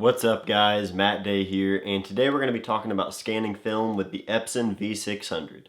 What's up guys, Matt Day here, and today we're going to be talking about scanning film with the Epson V600.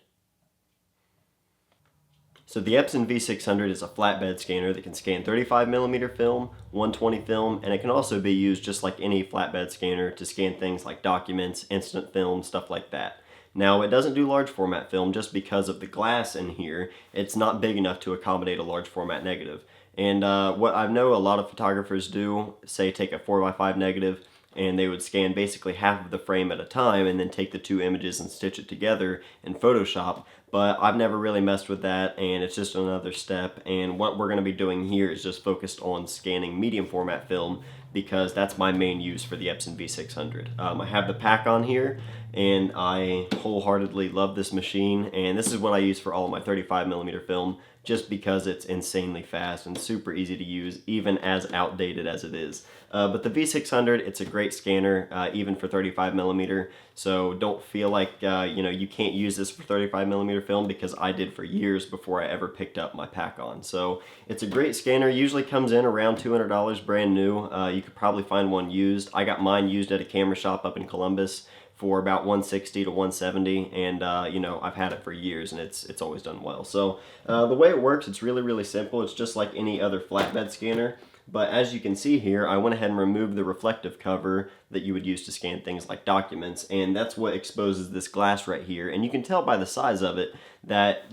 So the Epson V600 is a flatbed scanner that can scan 35mm film, 120 film, and it can also be used just like any flatbed scanner to scan things like documents, instant film, stuff like that. Now it doesn't do large format film just because of the glass in here. It's not big enough to accommodate a large format negative. And what I know a lot of photographers do, say take a 4x5 negative and they would scan basically half of the frame at a time and then take the two images and stitch it together in Photoshop. But I've never really messed with that, and it's just another step. And what we're going to be doing here is just focused on scanning medium format film because that's my main use for the Epson V600. I have the pack on here, and I wholeheartedly love this machine, and this is what I use for all of my 35mm film just because it's insanely fast and super easy to use, even as outdated as it is. But the V600, it's a great scanner, even for 35mm, so don't feel like you can't use this for 35mm film, because I did for years before I ever picked up my pack on. So it's a great scanner, usually comes in around $200 brand new. You could probably find one used. I got mine used at a camera shop up in Columbus for about $160 to $170, and I've had it for years, and it's always done well. So the way it works, it's really simple. It's just like any other flatbed scanner, but as you can see here, I went ahead and removed the reflective cover that you would use to scan things like documents, and that's what exposes this glass right here. And you can tell by the size of it that,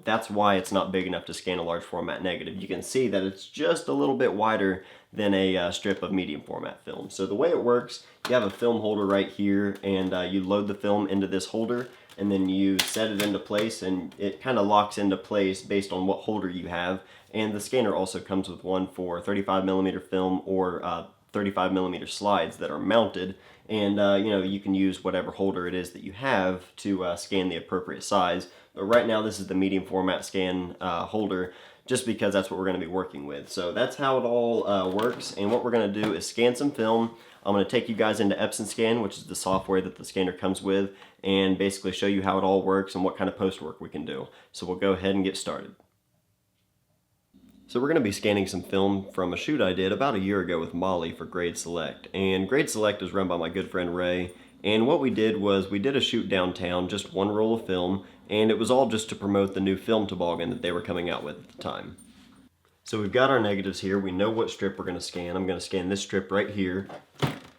that's why it's not big enough to scan a large format negative. You can see that it's just a little bit wider than a strip of medium format film. So the way it works, you have a film holder right here, and you load the film into this holder, and then you set it into place, and it kind of locks into place based on what holder you have. And the scanner also comes with one for 35mm film or 35mm slides that are mounted, and you can use whatever holder it is that you have to scan the appropriate size. But right now this is the medium format scan holder, just because that's what we're going to be working with. So that's how it all works, and what we're going to do is scan some film. I'm going to take you guys into Epson Scan, which is the software that the scanner comes with, and basically show you how it all works and what kind of post work we can do. So we'll go ahead and get started. So we're going to be scanning some film from a shoot I did about a year ago with Molly for Grade Select. And Grade Select is run by my good friend Ray. And what we did was we did a shoot downtown, just one roll of film, and it was all just to promote the new film toboggan that they were coming out with at the time. So we've got our negatives here. We know what strip we're going to scan. I'm going to scan this strip right here.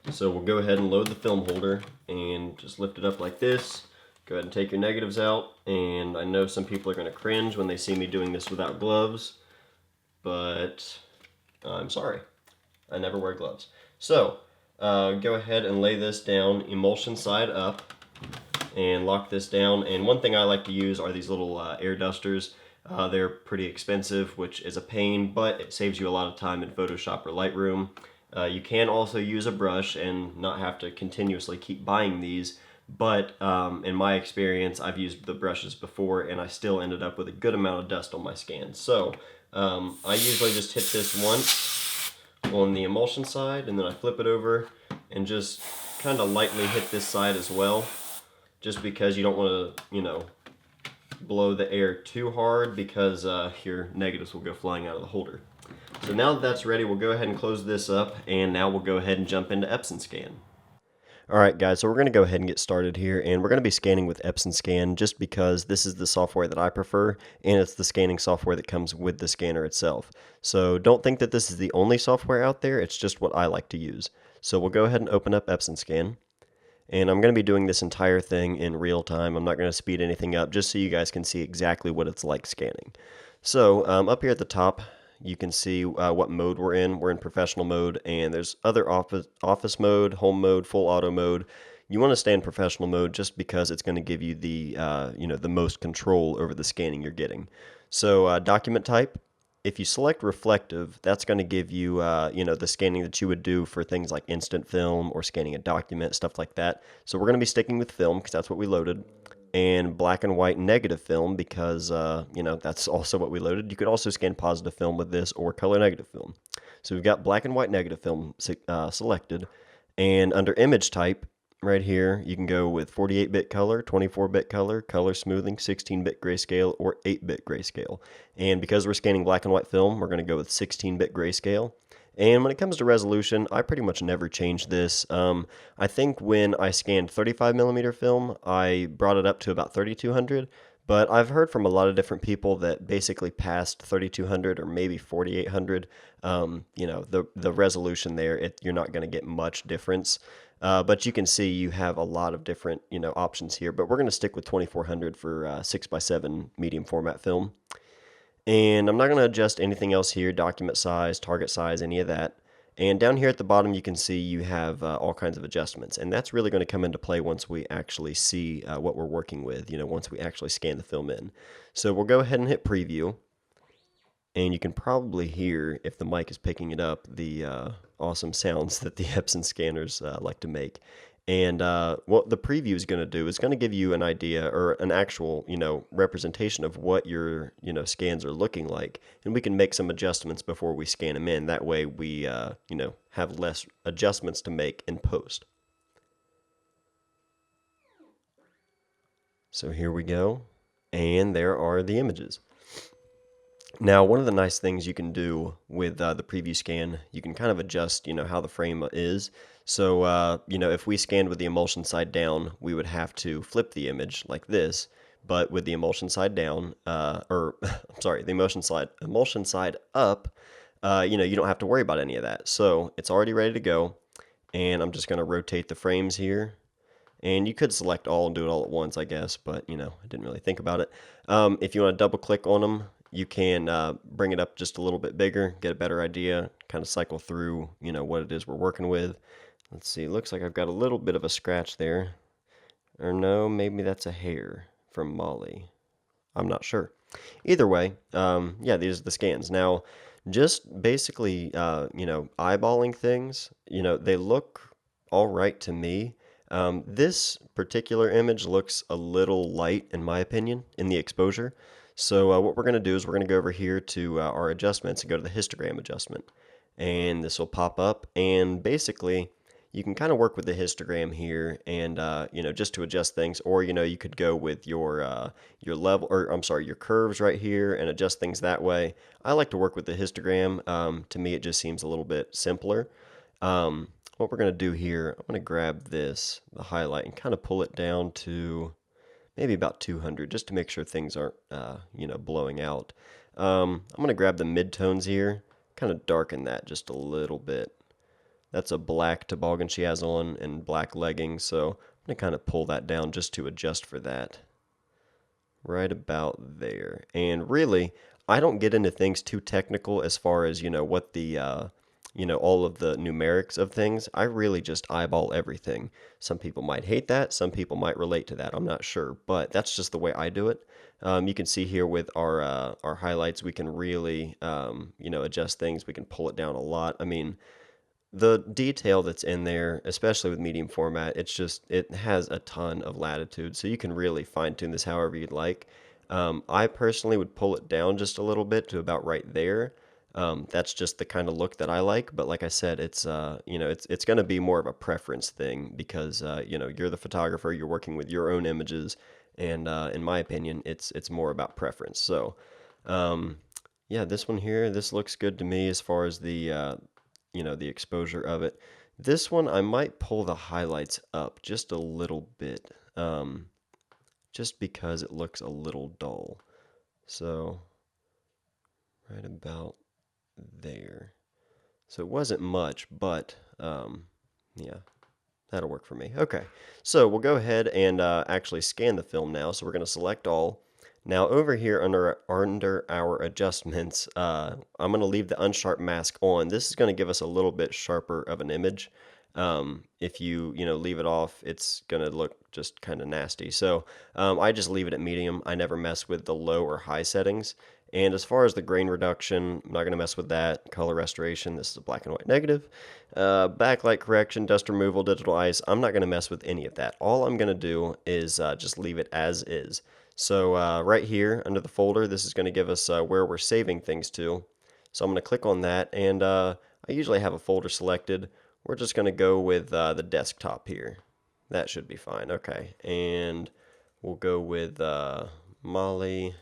So we'll go ahead and load the film holder and just lift it up like this. Go ahead and take your negatives out. And I know some people are going to cringe when they see me doing this without gloves, but I'm sorry, I never wear gloves. So go ahead and lay this down emulsion side up and lock this down. And one thing I like to use are these little air dusters. They're pretty expensive, which is a pain, but it saves you a lot of time in Photoshop or Lightroom. You can also use a brush and not have to continuously keep buying these, but in my experience, I've used the brushes before and I still ended up with a good amount of dust on my scans. So I usually just hit this once on the emulsion side, and then I flip it over and just kind of lightly hit this side as well, just because you don't want to, blow the air too hard, because your negatives will go flying out of the holder. So now that that's ready, we'll go ahead and close this up, and now we'll go ahead and jump into Epson Scan. Alright guys, so we're going to go ahead and get started here, and we're going to be scanning with Epson Scan just because this is the software that I prefer, and it's the scanning software that comes with the scanner itself. So don't think that this is the only software out there, it's just what I like to use. So we'll go ahead and open up Epson Scan, and I'm going to be doing this entire thing in real time. I'm not going to speed anything up, just so you guys can see exactly what it's like scanning. So up here at the top, you can see what mode we're in. We're in professional mode, and there's other office mode, home mode, full auto mode. You want to stay in professional mode just because it's going to give you the the most control over the scanning you're getting. So document type, if you select reflective, that's going to give you the scanning that you would do for things like instant film or scanning a document, stuff like that. So we're going to be sticking with film because that's what we loaded. And black and white negative film because, that's also what we loaded. You could also scan positive film with this or color negative film. So we've got black and white negative film selected. And under image type, right here, you can go with 48-bit color, 24-bit color, color smoothing, 16-bit grayscale, or 8-bit grayscale. And because we're scanning black and white film, we're going to go with 16-bit grayscale. And when it comes to resolution, I pretty much never change this. I think when I scanned 35 millimeter film, I brought it up to about 3200. But I've heard from a lot of different people that basically past 3200 or maybe 4800, the resolution there, you're not going to get much difference. But you can see you have a lot of different options here. But we're going to stick with 2400 for 6x7 medium format film. And I'm not going to adjust anything else here, document size, target size, any of that. And down here at the bottom, you can see you have all kinds of adjustments. And that's really going to come into play once we actually see what we're working with, once we actually scan the film in. So we'll go ahead and hit preview. And you can probably hear, if the mic is picking it up, the awesome sounds that the Epson scanners like to make. And what the preview is going to do is going to give you an idea or an actual, representation of what your, scans are looking like. And we can make some adjustments before we scan them in. That way we, have less adjustments to make in post. So here we go. And there are the images. Now, one of the nice things you can do with the preview scan, you can kind of adjust, how the frame is. So, if we scanned with the emulsion side down, we would have to flip the image like this. But with the emulsion side down, I'm sorry, the emulsion side up, you don't have to worry about any of that. So it's already ready to go. And I'm just going to rotate the frames here. And you could select all and do it all at once, I guess, but, I didn't really think about it. If you want to double click on them, you can bring it up just a little bit bigger, get a better idea, kind of cycle through, what it is we're working with. Let's see, it looks like I've got a little bit of a scratch there. Or no, maybe that's a hair from Molly. I'm not sure. Either way, yeah, these are the scans. Now, just basically, eyeballing things, they look all right to me. This particular image looks a little light, in my opinion, in the exposure. So what we're going to do is we're going to go over here to our adjustments and go to the histogram adjustment. And this will pop up. And basically, you can kind of work with the histogram here and, just to adjust things. Or, you could go with your level, or I'm sorry, your curves right here and adjust things that way. I like to work with the histogram. To me, it just seems a little bit simpler. What we're going to do here, I'm going to grab this, the highlight, and kind of pull it down to maybe about 200, just to make sure things aren't, blowing out. I'm going to grab the midtones here, kind of darken that just a little bit. That's a black toboggan she has on and black leggings, so I'm going to kind of pull that down just to adjust for that. Right about there. And really, I don't get into things too technical as far as, what the all of the numerics of things. I really just eyeball everything. Some people might hate that. Some people might relate to that. I'm not sure, but that's just the way I do it. You can see here with our highlights, we can really, adjust things. We can pull it down a lot. I mean, the detail that's in there, especially with medium format, it has a ton of latitude. So you can really fine tune this however you'd like. I personally would pull it down just a little bit to about right there. That's just the kind of look that I like, but like I said, it's going to be more of a preference thing because you're the photographer, you're working with your own images, and in my opinion, it's more about preference. So, yeah, this one here, this looks good to me as far as the the exposure of it. This one I might pull the highlights up just a little bit, just because it looks a little dull. So, right about there. So it wasn't much, but yeah, that'll work for me. Okay, so we'll go ahead and actually scan the film now. So we're going to select all. Now over here under our adjustments, I'm going to leave the unsharp mask on. This is going to give us a little bit sharper of an image. If you leave it off, it's going to look just kind of nasty. So I just leave it at medium. I never mess with the low or high settings. And as far as the grain reduction, I'm not going to mess with that. Color restoration, this is a black and white negative. Backlight correction, dust removal, digital ice, I'm not going to mess with any of that. All I'm going to do is just leave it as is. So right here under the folder, this is going to give us where we're saving things to. So I'm going to click on that, and I usually have a folder selected. We're just going to go with the desktop here. That should be fine. Okay, and we'll go with Molly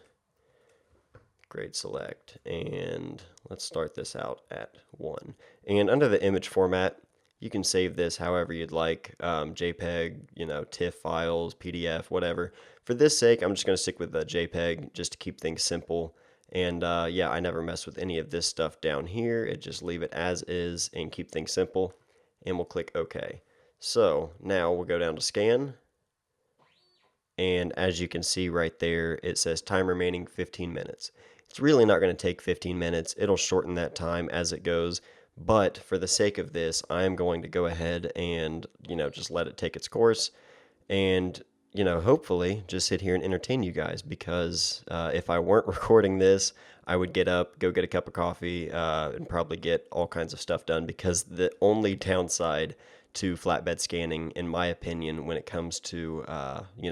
grade select, and let's start this out at 1. And under the image format, you can save this however you'd like, JPEG, TIFF files, PDF, whatever. For this sake, I'm just going to stick with the JPEG just to keep things simple. And yeah, I never mess with any of this stuff down here. Just leave it as is and keep things simple. And we'll click OK. So now we'll go down to scan. And as you can see right there, it says time remaining 15 minutes. It's really not going to take 15 minutes. It'll shorten that time as it goes. But for the sake of this, I'm going to go ahead and, just let it take its course. And, hopefully just sit here and entertain you guys, because if I weren't recording this, I would get up, go get a cup of coffee, and probably get all kinds of stuff done, because the only downside to flatbed scanning, in my opinion, when it comes to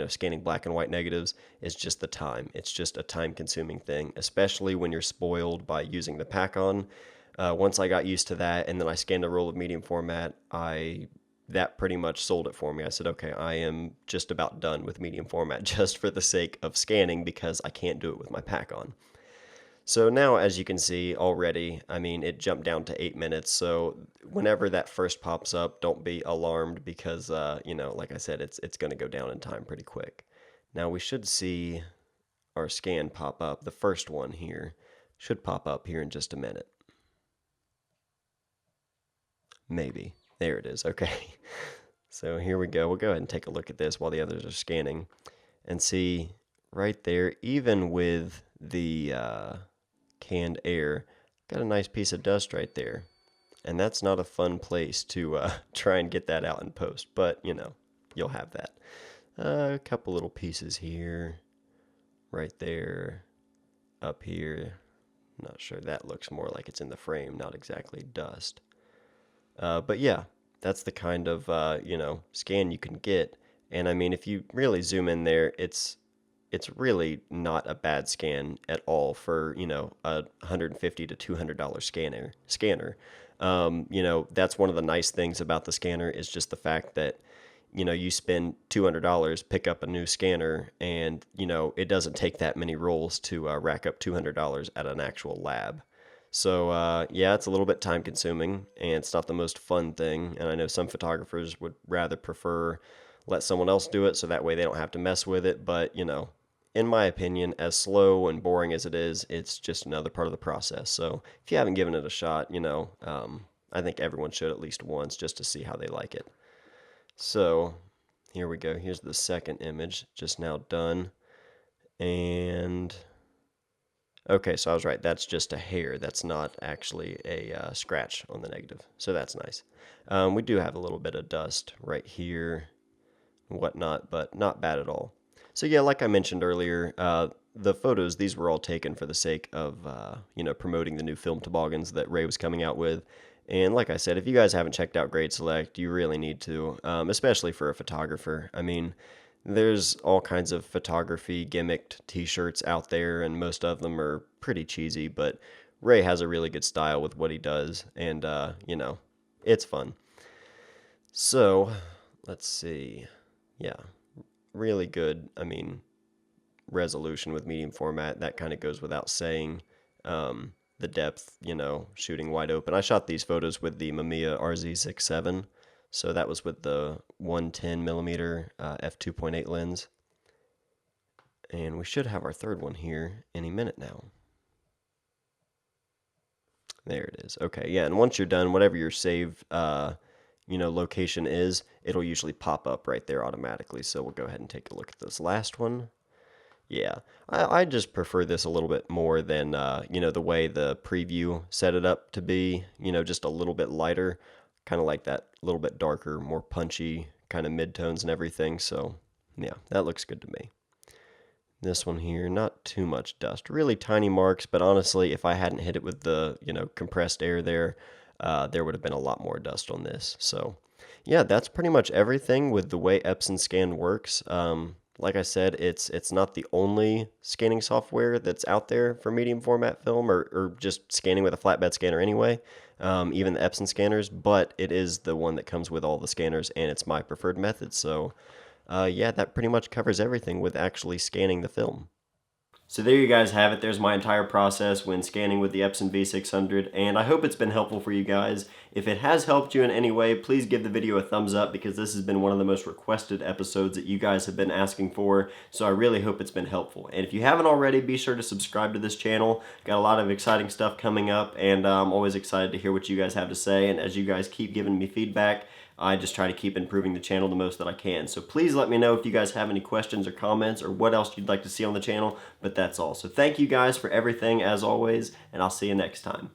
scanning black and white negatives, is just the time. It's just a time-consuming thing, especially when you're spoiled by using the pack-on. Once I got used to that, and then I scanned a roll of medium format, that pretty much sold it for me. I said, okay, I am just about done with medium format, just for the sake of scanning, because I can't do it with my pack-on. So now, as you can see already, it jumped down to 8 minutes. So whenever that first pops up, don't be alarmed, because, like I said, it's going to go down in time pretty quick. Now we should see our scan pop up. The first one here should pop up here in just a minute. Maybe. There it is. Okay. So here we go. We'll go ahead and take a look at this while the others are scanning and see right there, even with the canned air, got a nice piece of dust right there. And that's not a fun place to try and get that out in post, but you'll have that. A couple little pieces here, right there, up here. Not sure, that looks more like it's in the frame, not exactly dust. But yeah, that's the kind of scan you can get. And if you really zoom in there, it's really not a bad scan at all for, a $150 to $200 scanner. That's one of the nice things about the scanner, is just the fact that, you spend $200, pick up a new scanner, and, it doesn't take that many rolls to rack up $200 at an actual lab. So, yeah, it's a little bit time consuming, and it's not the most fun thing. And I know some photographers would rather prefer let someone else do it, so that way they don't have to mess with it. But, in my opinion, as slow and boring as it is, it's just another part of the process. So if you haven't given it a shot, I think everyone should at least once, just to see how they like it. So here we go. Here's the second image, just now done. And okay, so I was right. That's just a hair. That's not actually a scratch on the negative. So that's nice. We do have a little bit of dust right here and whatnot, but not bad at all. So yeah, like I mentioned earlier, the photos, these were all taken for the sake of, promoting the new film toboggans that Ray was coming out with. And like I said, if you guys haven't checked out Grade Select, you really need to, especially for a photographer. There's all kinds of photography gimmicked t-shirts out there, and most of them are pretty cheesy, but Ray has a really good style with what he does, and, it's fun. So, let's see. Yeah, really good, resolution with medium format. That kind of goes without saying. The depth, shooting wide open. I shot these photos with the Mamiya RZ67. So that was with the 110mm f2.8 lens. And we should have our third one here any minute now. There it is. Okay, yeah, and once you're done, whatever your save location is, it'll usually pop up right there automatically. So we'll go ahead and take a look at this last one. Yeah, I just prefer this a little bit more than, the way the preview set it up to be, just a little bit lighter. Kind of like that little bit darker, more punchy kind of midtones and everything. So yeah, that looks good to me. This one here, not too much dust, really tiny marks, but honestly, if I hadn't hit it with the, compressed air there would have been a lot more dust on this. So yeah, that's pretty much everything with the way Epson Scan works. Like I said, it's not the only scanning software that's out there for medium format film, or just scanning with a flatbed scanner anyway, even the Epson scanners, but it is the one that comes with all the scanners, and it's my preferred method. So yeah, that pretty much covers everything with actually scanning the film. So there you guys have it. There's my entire process when scanning with the Epson V600, and I hope it's been helpful for you guys. If it has helped you in any way, please give the video a thumbs up because this has been one of the most requested episodes that you guys have been asking for, so I really hope it's been helpful. And if you haven't already, be sure to subscribe to this channel. Got a lot of exciting stuff coming up, and I'm always excited to hear what you guys have to say, and as you guys keep giving me feedback, I just try to keep improving the channel the most that I can. So please let me know if you guys have any questions or comments or what else you'd like to see on the channel. But that's all. So thank you guys for everything as always, and I'll see you next time.